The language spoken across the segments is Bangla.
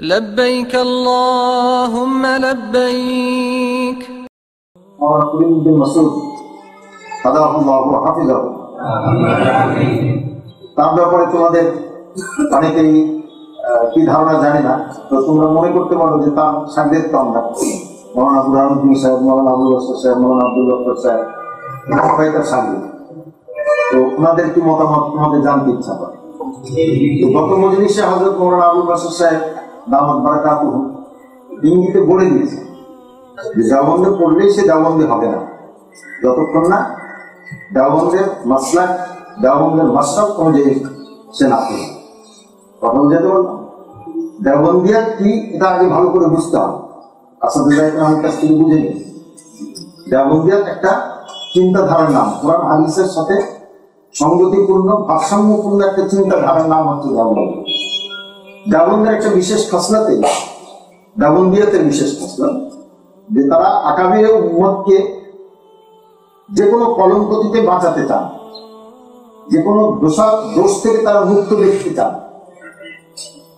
لبيك اللهم لبيك আমার ফরিদুদ্দিন মাসুদ হাদাহুল্লাহ ওয়া হাফিজাহু তার ব্যাপারে তোমাদের অনেকেই কি ধারণা জানি না, তো তোমরা মনে করতে পারো যে তার সাংবাদিক তো আমরা মৌলানা বুরহানুদ্দিন সাহেব, মৌলানা আবুল বাসার সাহেব, মৌলানা আব্দুল গফফার সাহেব সবাই তার সাংবাদিক। তো ওনাদের কি মতামত তোমাদের জানতে ইচ্ছা করে। তো গত মজলিসে হযরত মৌলানা আবুল বাসার সাহেব দামাত বারাকাতুহু ইঙ্গিতে বলে দিয়েছে যে দেওবন্দে পড়লেই সে দেওবন্দি হবে না, যতক্ষণ না দেওবন্দের মাসলাক দেওবন্দের মাসলাক অনুযায়ী সে না করে। কথা বুঝাতে পারলাম? দেওবন্দিয়া কি এটা আগে ভালো করে বুঝতে হবে। আসাদুল্লাহ ইকরামের কাছ থেকে বুঝে নিই। দেওবন্দিয়ার একটা চিন্তাধারার নাম, কোরআন হাদিসের সাথে সংগতিপূর্ণ ভারসাম্যপূর্ণ একটা চিন্তাধারার নাম হচ্ছে দেওবন্দি। দেওবন্দের একটা বিশেষ খাসলাতে দেওবন্দিয়াতের বিশেষ খাসলাত যে তারা আকাবির উম্মতকে যে কোনো কলঙ্ক থেকে বাঁচাতে চান, যে কোনো দোষ থেকে তারা মুক্ত দেখতে চান।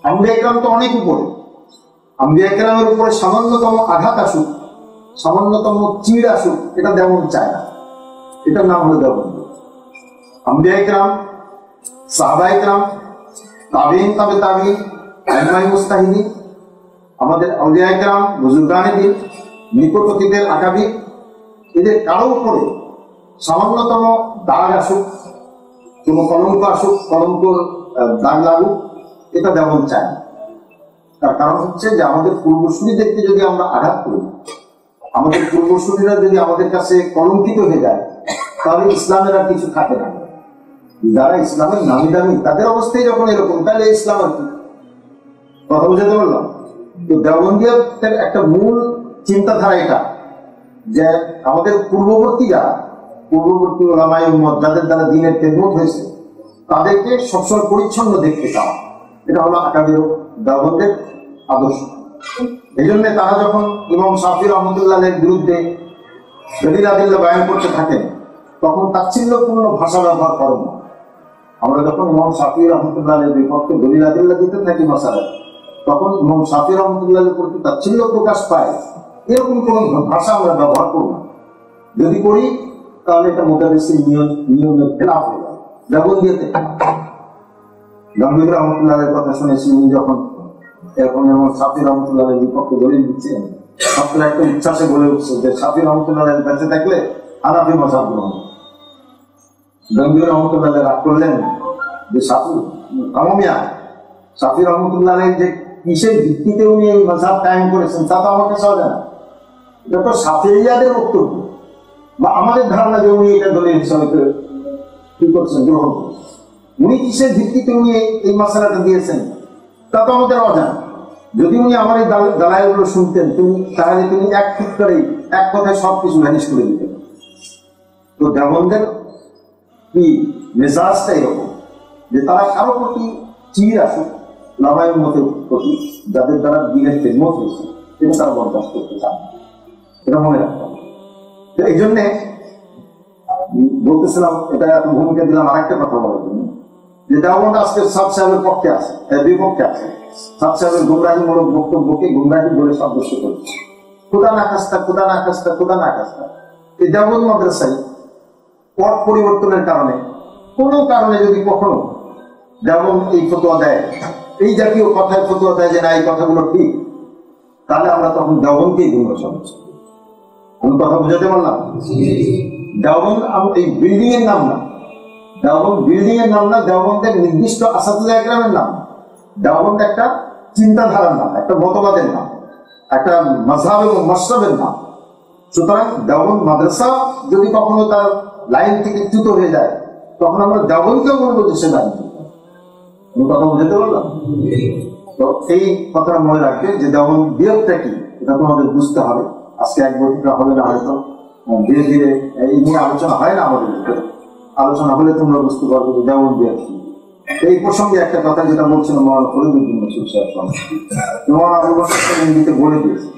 আম্বিয়া ইকরাম তো অনেক উপরে, আম্বিয়া ইকরামের উপরে সামান্যতম আঘাত আসুক, সামান্যতম চিড় আসুক, এটা দেওবন্দ চায় না। এটার নাম হলো দেওবন্দ। আম্বিয়া ইকরাম, সাহাবা ইকরাম, তাবেঈন, তাবে তাবেঈন, আইম্মায়ে মুজতাহিদিন, আমাদের আউলিয়া ইকরাম, বুজুর্গানে দ্বীন, নিকট অতীতের আকাবির, এদের কারো উপরে সামান্যতম দাগ আসুক, কোন কলঙ্ক আসুক, কলঙ্কর দাগ লাগুক, এটা দেওবন্দ চায় না। তার কারণ হচ্ছে যে আমাদের পূর্বসূরীদেরকে যদি আমরা আঘাত করি, আমাদের পূর্বসূরীরা যদি আমাদের কাছে কলঙ্কিত হয়ে যায়, তাহলে ইসলামের আর কিছু থাকে না। যারা ইসলামের নামি দামি তাদের অবস্থায় যখন এরকম, তাহলে ইসলাম আর কি। কথা বুঝাতে পারলাম? তো দেওবন্দিয়াতের একটা মূল চিন্তাধারা এটা যে আমাদের পূর্ববর্তী ওলামায়ে উম্মত যাদের দ্বারা দ্বীনের খেদমত হয়েছে তাদেরকে সবসময় পরিচ্ছন্ন দেখতে চাওয়া, এটা হলো আকাবির দেওবন্দের আদর্শ। এই জন্য তারা যখন ইমাম শাফি রহমতুল্লাহের বিরুদ্ধে দলিল আদিল্লাহ বয়ান করতে থাকেন, তখন তাচ্ছিল্যপূর্ণ ভাষা ব্যবহার করেন না। আমরা যখন ইমাম শাফি রহমতুল্লাহের বিপক্ষে দলিল আদিল্লাহ দিতে থাকি মাসালা, তখন ইমাম শাফি রহমতুল্লাহের প্রতি তাচ্ছিল্য প্রকাশ পায়, এরকম কোন ভাষা আমরা ব্যবহার করব না। যদি করি তাহলে এটা মুতাবিসির নিয়মের খেলাফ হয়ে যায়। দেওবন্দিয়াতে গম্ভীর রহমতুল্লাহের কথা শুনেছি, উনি যখন এখন ইমাম শাফি রহমতুল্লাহের বিপক্ষে দলিল দিচ্ছেন, সবসময় একটা উচ্ছ্বাসে বলে উঠছে যে শাফি রহমতুল্লাহের কাছে থাকলে হানাফি মাযহাব গ্রহণ। গম্ভীর রহমতুল্লাহ রাগ করলেন যে শাফি রহমতুল্লাহের যে কিসের ভিত্তিতে উনি এই মাযহাব কায়েম করেছেন তা তো আমাকে সহজে না। এটা তো শাফিঈয়াদের বক্তব্য বা আমাদের ধারণা যে উনি এটা দলিল হিসাবে কি করছেন, গ্রহণ করছেন। উনি কিসের ভিত্তিতে উনি এই মাসালাটা দিয়েছেন তা তো আমাদের অজানা। যদি উনি আমার এই দালাইলগুলো শুনতেন তাহলে তিনি এক ঠিক করে এক কথায় সবকিছু ম্যানেজ করে দিতেন। তো দেওবন্দের কি মেজাজটা এরকম যে তারা কারো প্রতি চিড় আসুক, লাভায়ের মতের প্রতি যাদের দ্বারা দ্বীনের খেদমত হয়েছে, এটা তারা বরদাস্ত করতে চান না। এটা মনে রাখতে হবে। এই জন্যে বলতেছিলাম, এটা ভূমিকা দিলাম আরেকটা কথা বলার জন্য যে দেওবন্দ আজকে সাদ সাহেবের পক্ষে আছে, বিপক্ষে আছে। সাদ সাহেবের গুমরাহিমূলক বক্তব্যকে গুমরাহি বলে সাব্যস্ত করছে। খুদা না খাস্তা, খুদা না খাস্তা, খুদা না খাস্তা। এই দেওবন্দ মাদ্রাসায় পট পরিবর্তনের কারণে কোনো কারণে যদি কখনো দেওবন্দ এই ফতোয়া দেয়, এই জাতীয় কথায় ফতোয়া দেয় যে না এই কথাগুলো ঠিক, তাহলে আমরা তখন দেওবন্দকেই গুমরাহ করছি। কোন কথা বুঝাতে পারলাম? দেওবন্দ এই বিল্ডিং এর নাম না, দেওবন্দ বিল্ডিং এর নাম না, দেওবন্দের নির্দিষ্ট আসাদুল্লাহ ইকরামের নাম। দেওবন্দ একটা চিন্তাধারার নাম, একটা মতবাদের নাম, একটা মাযহাব এবং মাশরাবের নাম। সুতরাং দেওবন্দ মাদ্রাসা যদি কখনো তার লাইন থেকে চ্যুত হয়ে যায়, তখন আমরা দেওবন্দকেও বলবো যে সে লাইন থেকে। কোন কথা বুঝাতে পারলাম? তো এই কথাটা মনে রাখবে যে দেওবন্দ বিরোধটা কি, এটা তোমাদের বুঝতে হবে। আজকে এক বছর হবে না, হয়তো ধীরে ধীরে এই নিয়ে আলোচনা হয় না আমাদের ভিতরে। আলোচনা হলে তোমরা বুঝতে পারবে যে দেওবন্দ বিরোধ কি। এই প্রসঙ্গে একটা কথা যেটা বলছিল মৌলানা ফরিদুদ্দিন মাসুদ সাহেব, মৌলানা আবুল বাসার সাহেব বলে দিয়েছে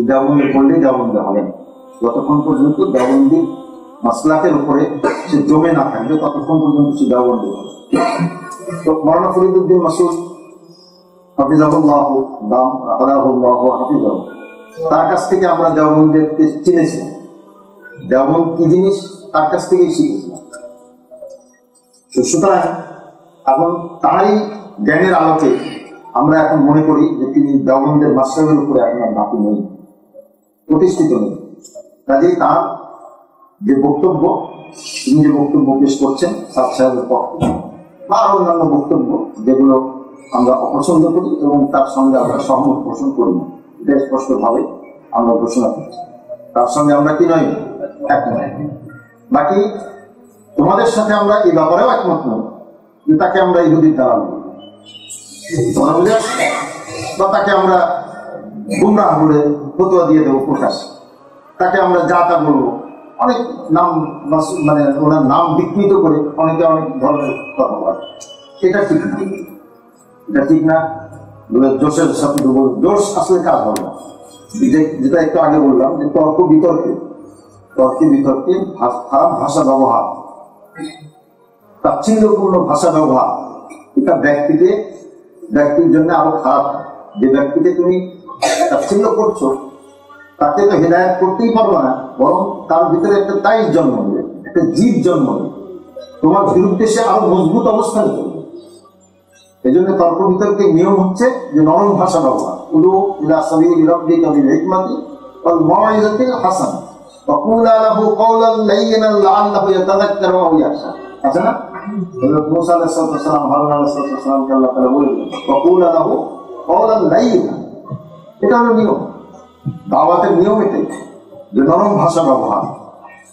দেওবন্দে পড়লেই দেওবন্দে হবে না। যতক্ষণ পর্যন্ত দেওবন্দি মাসলাকের উপরে সে জমে না থাকবে, ততক্ষণ পর্যন্ত সে দেওবন্দি হবে। তো মৌলানা ফরিদুদ্দিন মাসুদ হাফিজাহুল্লাহ দাম আদাহুল্লাহ হাফিজাহু, তার কাছ থেকে আমরা দেওবন্দকে চিনেছি। দেওবন্দ কি জিনিস তার কাছ থেকেই শিখেছিলাম। সুতরাং এখন তারই জ্ঞানের আলোকে আমরা এখন মনে করি যে তিনি দেওবন্দের মাসরাবের উপরে এখন আর বাকি নেই, প্রতিষ্ঠিত নেই। কাজেই তার যে বক্তব্য, তিনি যে বক্তব্য পেশ করছেন সাদ সাহেবের পক্ষে বা অন্যান্য বক্তব্য যেগুলো আমরা অপছন্দ করি এবং তার সঙ্গে আমরা সহমত পোষণ করি না, এটা স্পষ্টভাবে আমরা ঘোষণা করছি। তার সঙ্গে আমরা কি নই, একমত। বাকি তোমাদের সাথে আমরা এই ব্যাপারেও একমত নই যে তাকে আমরা ইহুদির দ্বারা বা তাকে আমরা গুমরাহ বলে ফতোয়া দিয়ে দেবো প্রকাশ, তাকে আমরা যা তা বলবো, অনেক নাম মানে ওনার নাম বিকৃত করে অনেকে অনেক ধরনের কথা বলে। এটা ঠিক না, এটা ঠিক না। জোশের সাথে জোশ আসলে কাজ হবে না। যেটা একটু আগে বললাম যে তর্কে বিতর্কে খারাপ ভাষা ব্যবহার, তাচ্ছিল্যপূর্ণ ভাষা ব্যবহার, এটা ব্যক্তির জন্য আরো খারাপ। যে ব্যক্তিকে তুমি তাচ্ছিল্য করছো তাকে তো হেদায়ত করতেই পারবো না, বরং তার ভিতরে একটা তাইজ জন্ম নেবে, একটা জীব জন্ম নেবে, তোমার বিরুদ্ধে সে আরো মজবুত অবস্থানে চলবে। এই জন্য তর্ক বিতর্কের নিয়ম হচ্ছে যে নরম ভাষা ব্যবহার। উদু ইলা সাবিলি রাব্বিকা বিল হিকমাতি ওয়াল মাউইযাতিল হাসানা ওয়া কুলা লাহু কাওলান লাইয়িনান লাআল্লাহু ইয়াতাযাক্কারু আও ইয়াখশা। আছে না? হযরত মুসা আলাইহিস সালাম হারুন আলাইহিস সালামকে আল্লাহ তাআলা বলেন ওয়া কুলা লাহু কাওলান লাইয়িনান। এটা হলো নিয়ম, দাওয়াতের নিয়ম এটাই যে নরম ভাষা ব্যবহার,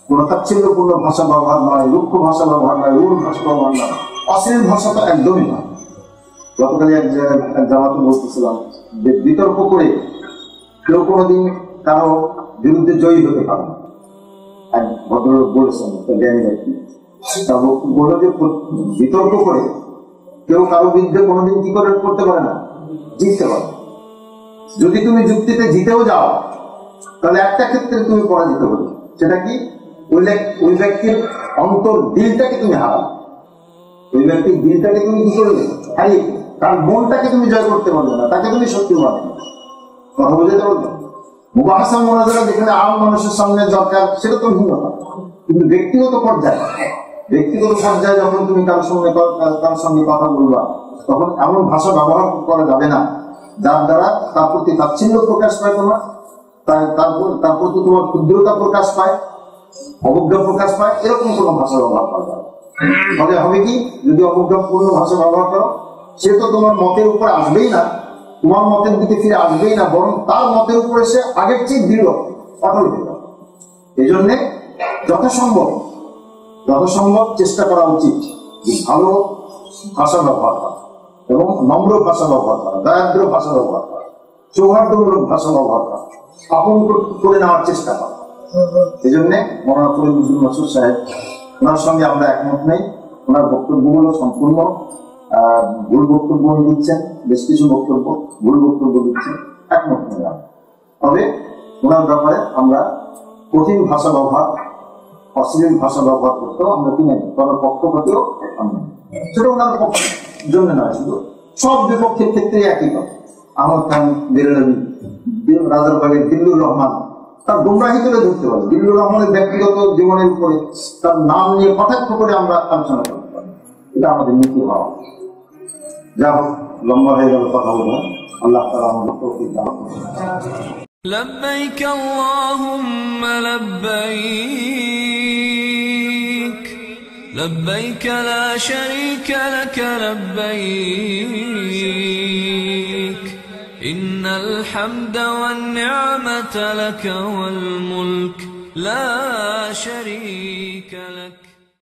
কোন তাচ্ছিল্যপূর্ণ ভাষা ব্যবহার নয়, রুক্ষ ভাষা ব্যবহার নয়, রুল ভাষা ব্যবহার নয়, অশ্লীল ভাষা তো একদমই নয়। গতকালই এক জামাতে বলতেছিলাম যে বিতর্ক করে কেউ কোনোদিন কারো বিরুদ্ধে জয়ী হতে পারে না। এক ভদ্রলোক বলেছেন, জ্ঞানী ব্যক্তি, বলল যে বিতর্ক করে কেউ কারো বিরুদ্ধে কোনোদিন কি করে করতে পারে না, জিততে পারে। যদি তুমি যুক্তিতে জিতেও যাও তাহলে একটা ক্ষেত্রে তুমি পরাজিত হবে, সেটা কি? ওই ব্যক্তির অন্তর দিলটাকে তুমি হারাও, ওই ব্যক্তির দিলটাকে তুমি কি করবে, হারিয়ে, তার মনটাকে তুমি জয় করতে পারবে না, তাকে তুমি সত্যি পারবে না। কথা বুঝতে পারবে? মুবাহাসা মোনাজারা যেখানে আম মানুষের সামনে দরকার সেটা তো ভিন্ন না, কিন্তু ব্যক্তিগত পর্যায়ে যখন তুমি কারোর সঙ্গে কথা বলবা তখন এমন ভাষা ব্যবহার করা যাবে না যার দ্বারা তার প্রতি তাচ্ছিল্য প্রকাশ পায়, তোমার তার প্রতি তোমার ক্ষুদ্রতা প্রকাশ পায়, অবজ্ঞা প্রকাশ পায়, এরকম কোনো ভাষা ব্যবহার করা যাবে। ফলে হবে কি, যদি অবজ্ঞাপূর্ণ ভাষা ব্যবহার করো সে তো তোমার মতের উপর আসবেই না, তোমার মতের দিকে ফিরে আসবেই না, বরং তার মতের উপরে সে আগের চেয়ে দৃঢ় অটল হয়ে যাবে। এই জন্যে যথাসম্ভব চেষ্টা করা উচিত ভালো ভাষা ব্যবহার করা এবং নম্র ভাষা ব্যবহার করা, দয়াদ্র ভাষা ব্যবহার করা, সৌহার্দ্যমূলক ভাষা ব্যবহার করা, আপন করে নেওয়ার চেষ্টা করা। এই জন্যে মৌলানা ফরিদুদ্দীন মাসুদ সাহেব, ওনার সঙ্গে আমরা একমত নেই। ওনার বক্তব্যগুলো সম্পূর্ণ ভুল বক্তব্য দিচ্ছেন, বেশ কিছু বক্তব্য ভুল বক্তব্য দিচ্ছেন, একমত নেই। তবে ওনার ব্যাপারে আমরা কঠিন ভাষা ব্যবহার, অশ্লীল ভাষা ব্যবহার করতেও আমরা কি নেই, কারোর পক্ষপাতেও সেটা ওনার জন্য নয়, শুধু সব বিপক্ষের ক্ষেত্রে একই কথা। আহমদ খান বেরেলভি, রাজারবাগের দিল্লুর রহমান, তার গুমরাহি তুলে ধরতে পারে। দিল্লুর রহমানের ব্যক্তিগত জীবনের উপরে তার নাম নিয়ে কটাক্ষ করে আমরা আলোচনা করতে পারি, এটা আমাদের নীতি হওয়া। যা হোক, লম্বা হয়ে গেল কথা বলবো। আল্লাহ তাআলা আমাদের তৌফিক দান করুন। لبيك اللهم لبيك لبيك لا شريك لك لبيك إن الحمد والنعمة لك والملك لا شريك لك